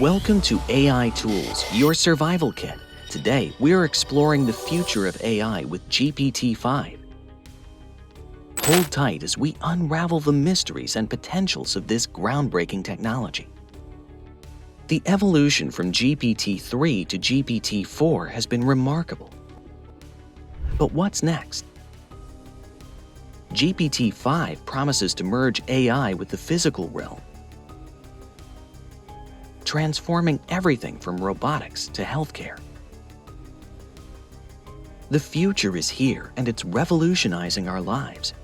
Welcome to AI Tools, your survival kit. Today, we're exploring the future of AI with GPT-5. Hold tight as we unravel the mysteries and potentials of this groundbreaking technology. The evolution from GPT-3 to GPT-4 has been remarkable. But what's next? GPT-5 promises to merge AI with the physical realm, transforming everything from robotics to healthcare. The future is here, and it's revolutionizing our lives.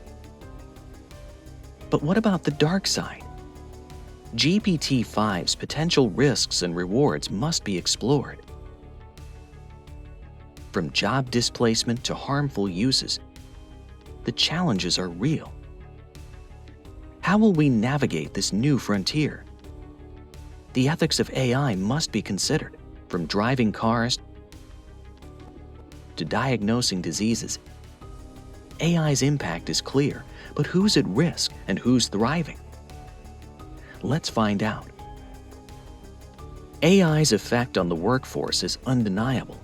But what about the dark side? GPT-5's potential risks and rewards must be explored. From job displacement to harmful uses, the challenges are real. How will we navigate this new frontier? The ethics of AI must be considered, from driving cars to diagnosing diseases. AI's impact is clear, but who's at risk and who's thriving? Let's find out. AI's effect on the workforce is undeniable.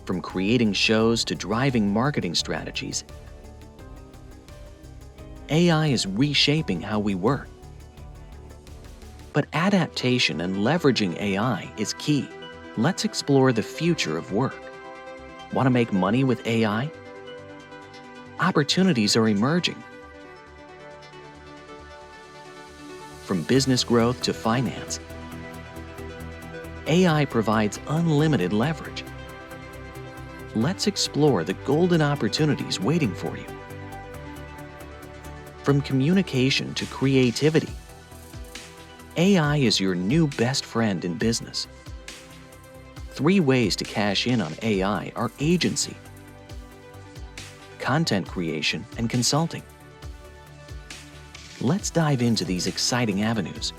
From creating shows to driving marketing strategies, AI is reshaping how we work. But adaptation and leveraging AI is key. Let's explore the future of work. Want to make money with AI? Opportunities are emerging. From business growth to finance, AI provides unlimited leverage. Let's explore the golden opportunities waiting for you. From communication to creativity, AI is your new best friend in business. 3 ways to cash in on AI are agency, content creation, and consulting. Let's dive into these exciting avenues.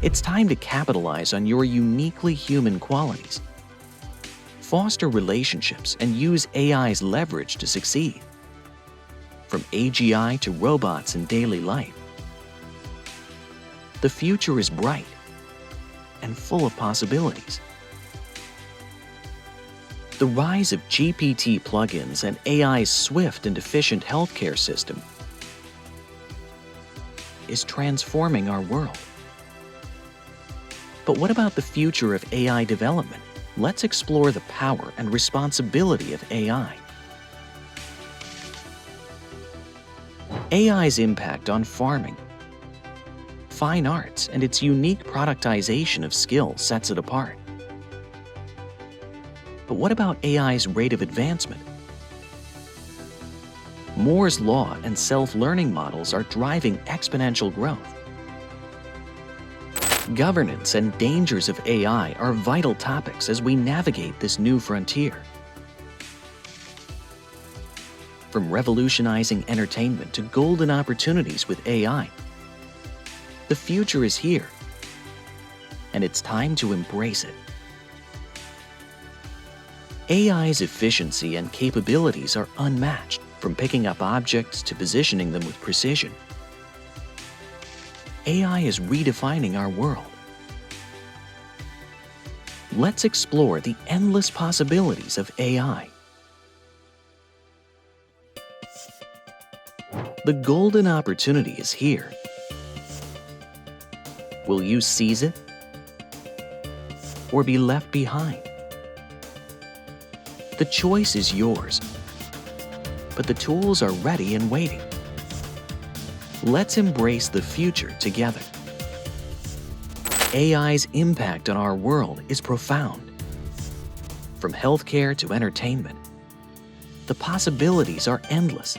It's time to capitalize on your uniquely human qualities. Foster relationships and use AI's leverage to succeed. From AGI to robots in daily life, the future is bright and full of possibilities. The rise of GPT Plugins and AI's swift and efficient healthcare system is transforming our world. But what about the future of AI development? Let's explore the power and responsibility of AI. AI's impact on farming, fine arts, and its unique productization of skill sets it apart. But what about AI's rate of advancement? Moore's law and self-learning models are driving exponential growth. Governance and dangers of AI are vital topics as we navigate this new frontier. From revolutionizing entertainment to golden opportunities with AI, the future is here, and it's time to embrace it. AI's efficiency and capabilities are unmatched, from picking up objects to positioning them with precision. AI is redefining our world. Let's explore the endless possibilities of AI. The golden opportunity is here. Will you seize it or be left behind? The choice is yours, but the tools are ready and waiting. Let's embrace the future together. AI's impact on our world is profound. From healthcare to entertainment, the possibilities are endless.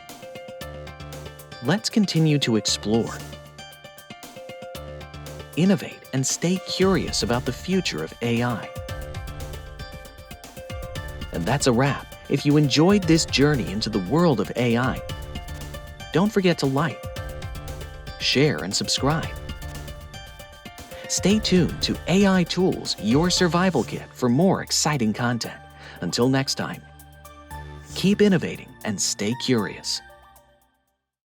Let's continue to explore, innovate, and stay curious about the future of AI. And that's a wrap. If you enjoyed this journey into the world of AI, don't forget to like, share, and subscribe. Stay tuned to AI Tools, your survival kit, for more exciting content. Until next time, keep innovating and stay curious.